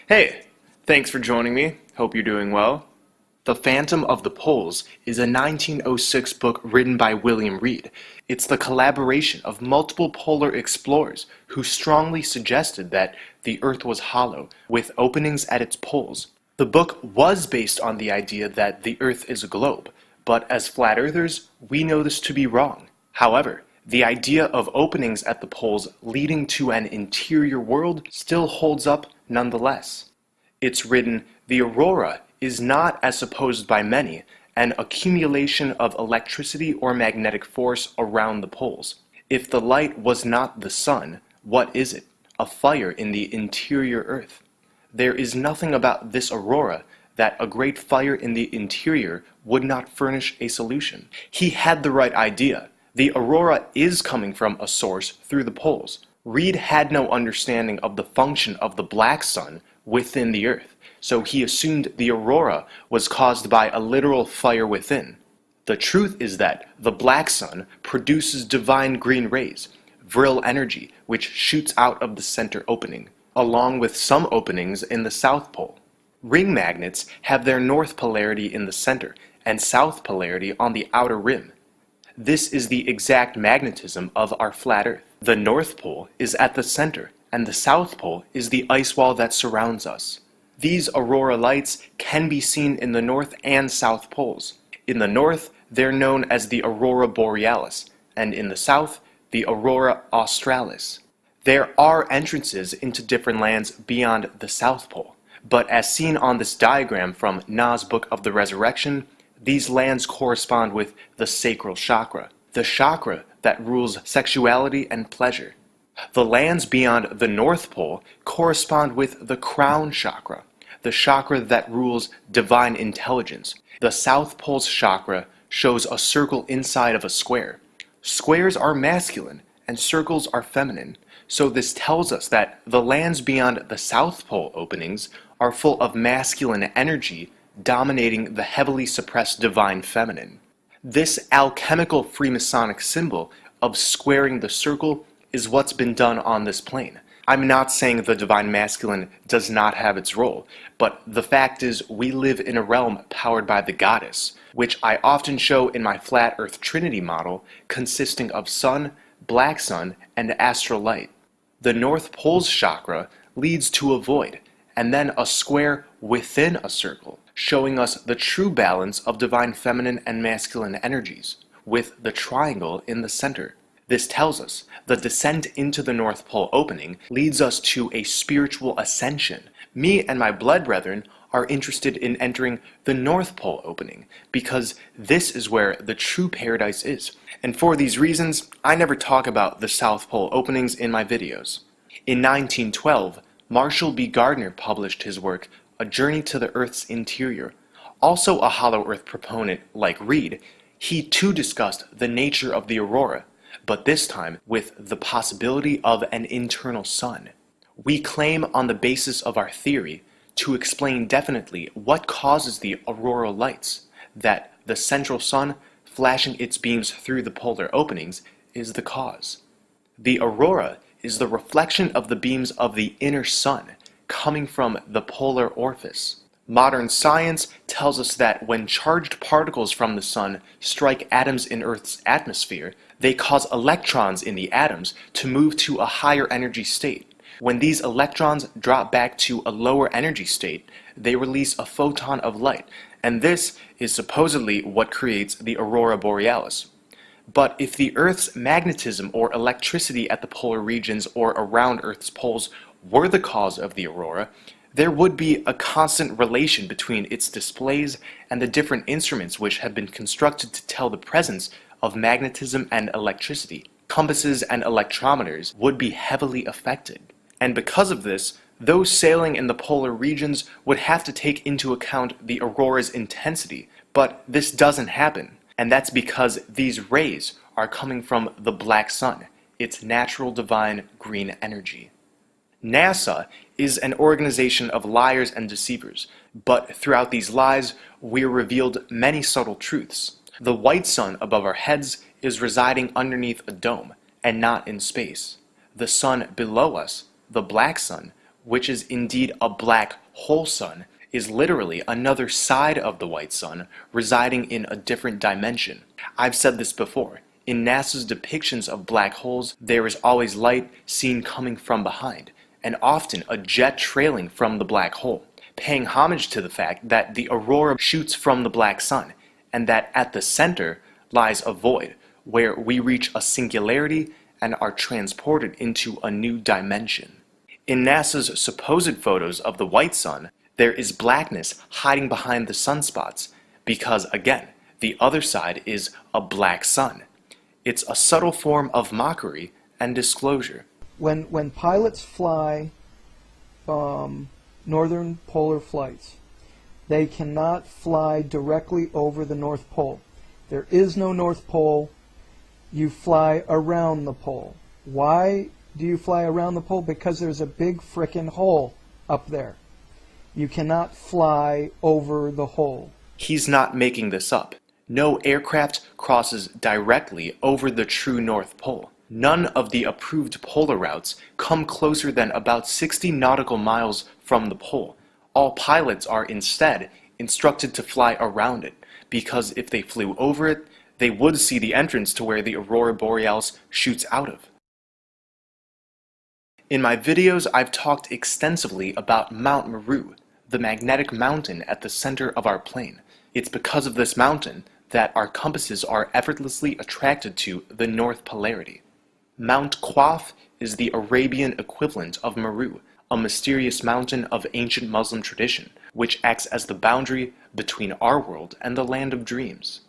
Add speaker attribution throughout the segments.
Speaker 1: Hey, thanks for joining me. Hope you're doing well. The Phantom of the Poles is a 1906 book written by William Reed. It's the collaboration of multiple polar explorers who strongly suggested that the Earth was hollow, with openings at its poles. The book was based on the idea that the Earth is a globe, but as flat earthers, we know this to be wrong. However, the idea of openings at the poles leading to an interior world still holds up nonetheless. It's written, the aurora is not, as supposed by many, an accumulation of electricity or magnetic force around the poles. If the light was not the sun, what is it? A fire in the interior earth. There is nothing about this aurora that a great fire in the interior would not furnish a solution. He had the right idea. The aurora is coming from a source through the poles. Reed had no understanding of the function of the black sun within the earth, so he assumed the aurora was caused by a literal fire within. The truth is that the black sun produces divine green rays, virile energy, which shoots out of the center opening, along with some openings in the south pole. Ring magnets have their north polarity in the center and south polarity on the outer rim. This is the exact magnetism of our flat Earth. The North Pole is at the center, and the South Pole is the ice wall that surrounds us. These aurora lights can be seen in the North and South Poles. In the North, they're known as the Aurora Borealis, and in the South, the Aurora Australis. There are entrances into different lands beyond the South Pole, but as seen on this diagram from Na's Book of the Resurrection, these lands correspond with the sacral chakra, the chakra that rules sexuality and pleasure. The lands beyond the North Pole correspond with the crown chakra, the chakra that rules divine intelligence. The South Pole's chakra shows a circle inside of a square. Squares are masculine and circles are feminine, so this tells us that the lands beyond the South Pole openings are full of masculine energy dominating the heavily suppressed divine feminine. This alchemical Freemasonic symbol of squaring the circle is what's been done on this plane. I'm not saying the divine masculine does not have its role, but the fact is we live in a realm powered by the goddess, which I often show in my flat earth trinity model consisting of sun, black sun, and astral light. The North Pole's chakra leads to a void, and then a square within a circle, showing us the true balance of divine feminine and masculine energies, with the triangle in the center. This tells us the descent into the North Pole opening leads us to a spiritual ascension. Me and my blood brethren are interested in entering the North Pole opening because this is where the true paradise is. And for these reasons, I never talk about the South Pole openings in my videos. In 1912, Marshall B. Gardner published his work, A Journey to the Earth's Interior. Also a hollow earth proponent like Reed, he too discussed the nature of the aurora, but this time with the possibility of an internal sun. We claim on the basis of our theory to explain definitely what causes the auroral lights, that the central sun flashing its beams through the polar openings is the cause. The aurora is the reflection of the beams of the inner sun coming from the polar orifice. Modern science tells us that when charged particles from the sun strike atoms in Earth's atmosphere, they cause electrons in the atoms to move to a higher energy state. When these electrons drop back to a lower energy state, they release a photon of light, and this is supposedly what creates the aurora borealis. But if the Earth's magnetism or electricity at the polar regions or around Earth's poles were the cause of the aurora, there would be a constant relation between its displays and the different instruments which have been constructed to tell the presence of magnetism and electricity. Compasses and electrometers would be heavily affected. And because of this, those sailing in the polar regions would have to take into account the aurora's intensity, but this doesn't happen. And that's because these rays are coming from the black sun, its natural divine green energy. NASA is an organization of liars and deceivers, but throughout these lies, we are revealed many subtle truths. The white sun above our heads is residing underneath a dome, and not in space. The sun below us, the black sun, which is indeed a black hole sun, is literally another side of the white sun residing in a different dimension. I've said this before. In NASA's depictions of black holes, there is always light seen coming from behind, and often a jet trailing from the black hole, paying homage to the fact that the aurora shoots from the black sun, and that at the center lies a void, where we reach a singularity and are transported into a new dimension. In NASA's supposed photos of the white sun, there is blackness hiding behind the sunspots, because again, the other side is a black sun. It's a subtle form of mockery and disclosure.
Speaker 2: When pilots fly northern polar flights, they cannot fly directly over the North Pole. There is no North Pole. You fly around the pole. Why do you fly around the pole? Because there's a big frickin' hole up there. You cannot fly over the hole.
Speaker 1: He's not making this up. No aircraft crosses directly over the true North Pole. None of the approved polar routes come closer than about 60 nautical miles from the pole. All pilots are instead instructed to fly around it, because if they flew over it, they would see the entrance to where the aurora borealis shoots out of. In my videos, I've talked extensively about Mount Meru, the magnetic mountain at the center of our plane. It's because of this mountain that our compasses are effortlessly attracted to the north polarity. Mount Qaf is the Arabian equivalent of Meru, a mysterious mountain of ancient Muslim tradition, which acts as the boundary between our world and the land of dreams.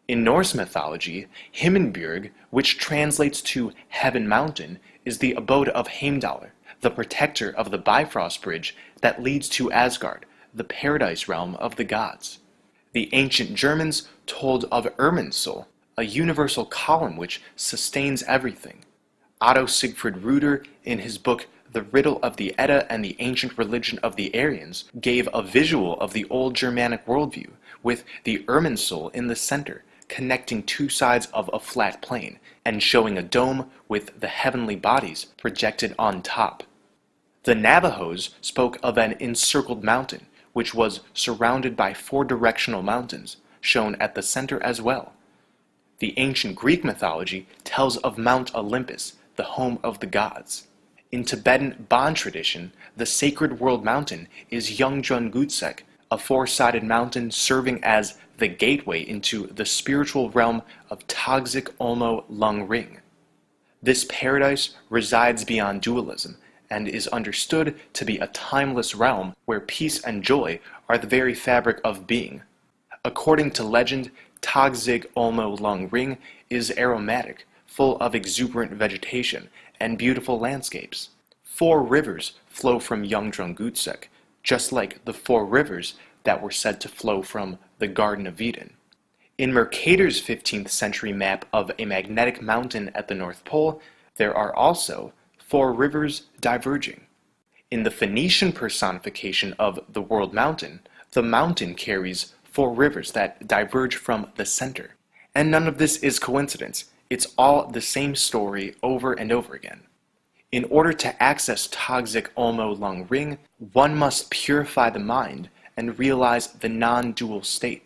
Speaker 1: In Norse mythology, Himinbjörg, which translates to Heaven Mountain, is the abode of Heimdallr, the protector of the Bifrost Bridge that leads to Asgard, the paradise realm of the gods. The ancient Germans told of Irminsul, a universal column which sustains everything. Otto Siegfried Ruder, in his book The Riddle of the Edda and the Ancient Religion of the Aryans, gave a visual of the old Germanic worldview, with the Irminsul in the center, connecting two sides of a flat plane, and showing a dome with the heavenly bodies projected on top. The Navajos spoke of an encircled mountain, which was surrounded by four directional mountains, shown at the center as well. The ancient Greek mythology tells of Mount Olympus, the home of the gods. In Tibetan Bon tradition, the sacred world mountain is Yeongjonggutsek, a four-sided mountain serving as the gateway into the spiritual realm of Tagzik Olmo Lung Ring. This paradise resides beyond dualism, and is understood to be a timeless realm where peace and joy are the very fabric of being. According to legend, Tagzik Olmo Lung Ring is aromatic, full of exuberant vegetation and beautiful landscapes. 4 rivers flow from Yeongjonggutsek, just like the 4 rivers that were said to flow from the Garden of Eden. In Mercator's 15th century map of a magnetic mountain at the North Pole, there are also 4 rivers diverging. In the Phoenician personification of the world mountain, the mountain carries 4 rivers that diverge from the center. And none of this is coincidence. It's all the same story over and over again. In order to access Tagzik Olmo Lung Ring, one must purify the mind and realize the non-dual state.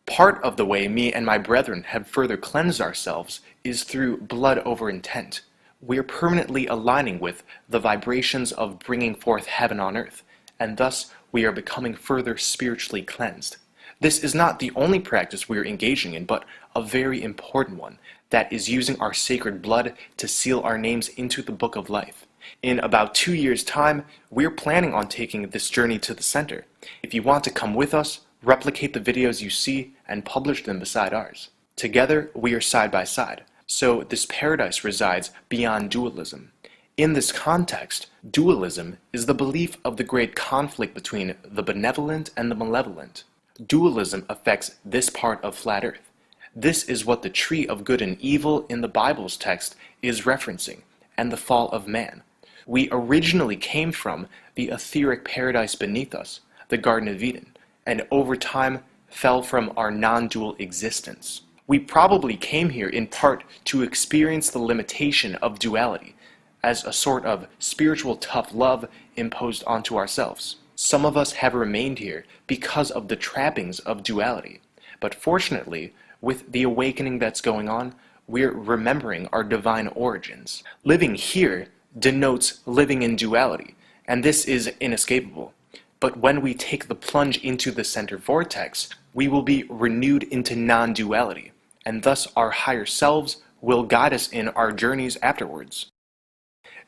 Speaker 1: Part of the way me and my brethren have further cleansed ourselves is through blood over intent. We are permanently aligning with the vibrations of bringing forth heaven on earth, and thus we are becoming further spiritually cleansed. This is not the only practice we are engaging in, but a very important one, that is using our sacred blood to seal our names into the book of life. In about 2 years' time, we're planning on taking this journey to the center. If you want to come with us, replicate the videos you see and publish them beside ours. Together, we are side by side. So this paradise resides beyond dualism. In this context, dualism is the belief of the great conflict between the benevolent and the malevolent. Dualism affects this part of flat earth. This is what the tree of good and evil in the Bible's text is referencing, and the fall of man. We originally came from the etheric paradise beneath us, the Garden of Eden, and over time fell from our non-dual existence. We probably came here in part to experience the limitation of duality, as a sort of spiritual tough love imposed onto ourselves. Some of us have remained here because of the trappings of duality, but fortunately, with the awakening that's going on, we're remembering our divine origins. Living here denotes living in duality, and this is inescapable. But when we take the plunge into the center vortex, we will be renewed into non-duality, and thus our higher selves will guide us in our journeys afterwards.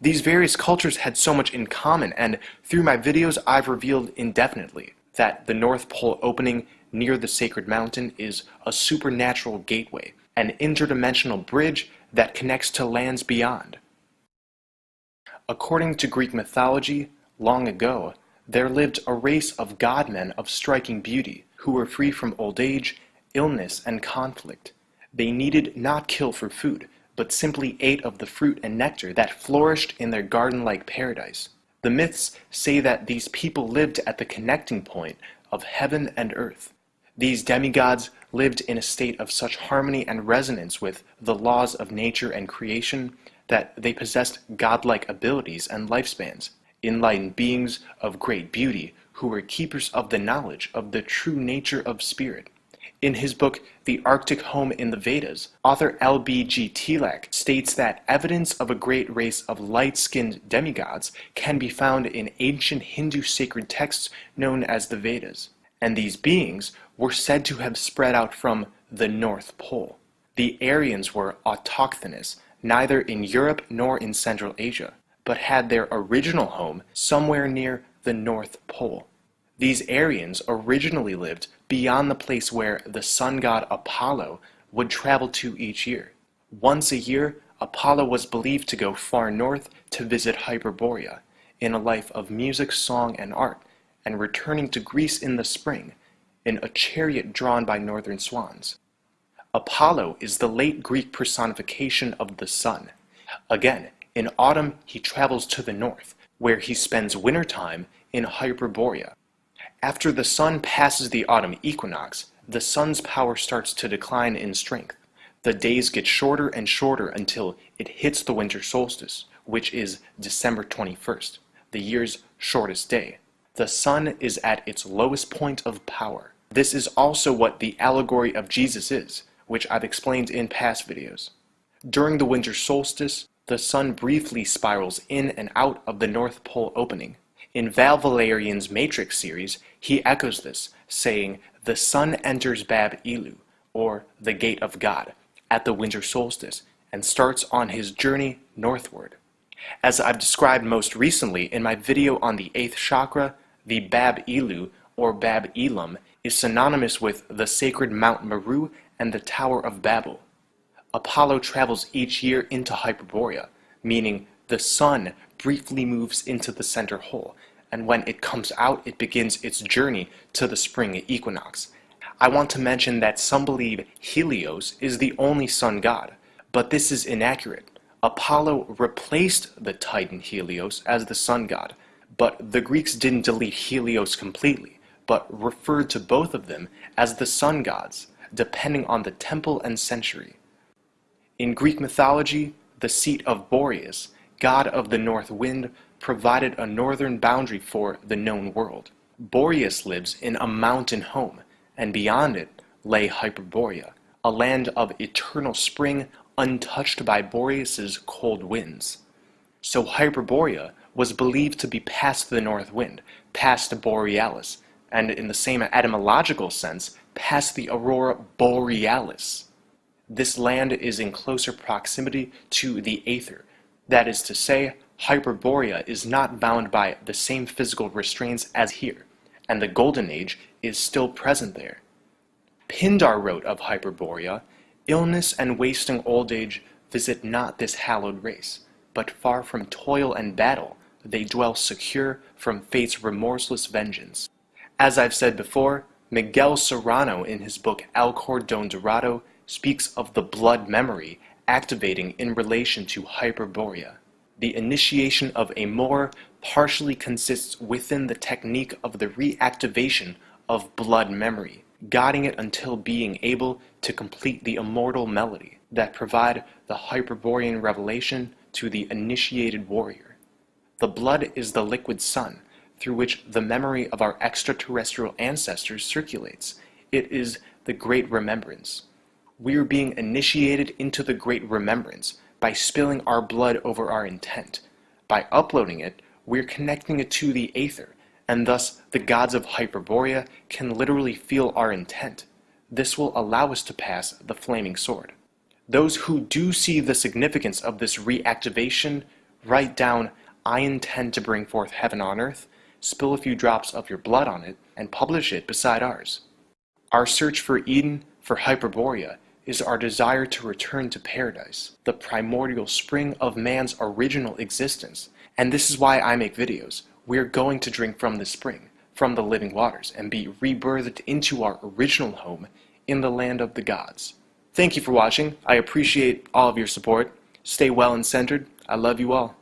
Speaker 1: These various cultures had so much in common, and through my videos I've revealed indefinitely that the North Pole opening near the sacred mountain is a supernatural gateway, an interdimensional bridge that connects to lands beyond. According to Greek mythology, long ago, there lived a race of godmen of striking beauty who were free from old age, illness, and conflict. They needed not kill for food, but simply ate of the fruit and nectar that flourished in their garden-like paradise. The myths say that these people lived at the connecting point of heaven and earth. These demigods lived in a state of such harmony and resonance with the laws of nature and creation that they possessed godlike abilities and lifespans, enlightened beings of great beauty who were keepers of the knowledge of the true nature of spirit. In his book, The Arctic Home in the Vedas, author L.B.G. Tilak states that evidence of a great race of light-skinned demigods can be found in ancient Hindu sacred texts known as the Vedas, and these beings were said to have spread out from the North Pole. The Aryans were autochthonous, neither in Europe nor in Central Asia, but had their original home somewhere near the North Pole. These Aryans originally lived beyond the place where the sun god Apollo would travel to each year. Once a year, Apollo was believed to go far north to visit Hyperborea, in a life of music, song, and art, and returning to Greece in the spring, in a chariot drawn by northern swans. Apollo is the late Greek personification of the sun. Again, in autumn he travels to the north, where he spends wintertime in Hyperborea. After the sun passes the autumn equinox, the sun's power starts to decline in strength. The days get shorter and shorter until it hits the winter solstice, which is December 21st, the year's shortest day. The sun is at its lowest point of power. This is also what the allegory of Jesus is, which I've explained in past videos. During the winter solstice, the sun briefly spirals in and out of the North Pole opening. In Val Valerian's Matrix series, he echoes this, saying, "The sun enters Bab Ilu, or the Gate of God, at the winter solstice, and starts on his journey northward." As I've described most recently in my video on the 8th chakra, the Bab Ilu, or Bab Elam, is synonymous with the sacred Mount Meru and the Tower of Babel. Apollo travels each year into Hyperborea, meaning the sun briefly moves into the center hole, and when it comes out, it begins its journey to the spring equinox. I want to mention that some believe Helios is the only sun god, but this is inaccurate. Apollo replaced the Titan Helios as the sun god, but the Greeks didn't delete Helios completely, but referred to both of them as the sun gods, depending on the temple and century. In Greek mythology, the seat of Boreas, god of the north wind, provided a northern boundary for the known world. Boreas lives in a mountain home, and beyond it lay Hyperborea, a land of eternal spring untouched by Boreas's cold winds. So Hyperborea was believed to be past the north wind, past Borealis, and in the same etymological sense, past the aurora borealis. This land is in closer proximity to the Aether. That is to say, Hyperborea is not bound by the same physical restraints as here, and the Golden Age is still present there. Pindar wrote of Hyperborea, "Illness and wasting old age visit not this hallowed race, but far from toil and battle, they dwell secure from fate's remorseless vengeance." As I've said before, Miguel Serrano in his book El Cordón Dorado speaks of the blood memory activating in relation to Hyperborea. The initiation of Amor partially consists within the technique of the reactivation of blood memory, guiding it until being able to complete the immortal melody that provide the Hyperborean revelation to the initiated warrior. The blood is the liquid sun through which the memory of our extraterrestrial ancestors circulates. It is the Great Remembrance. We are being initiated into the Great Remembrance by spilling our blood over our intent. By uploading it, we're connecting it to the aether, and thus the gods of Hyperborea can literally feel our intent. This will allow us to pass the flaming sword. Those who do see the significance of this reactivation, write down, "I intend to bring forth heaven on earth," spill a few drops of your blood on it, and publish it beside ours. Our search for Eden, for Hyperborea, is our desire to return to paradise, the primordial spring of man's original existence. And this is why I make videos. We're going to drink from this spring, from the living waters, and be rebirthed into our original home in the land of the gods. Thank you for watching. I appreciate all of your support. Stay well and centered. I love you all.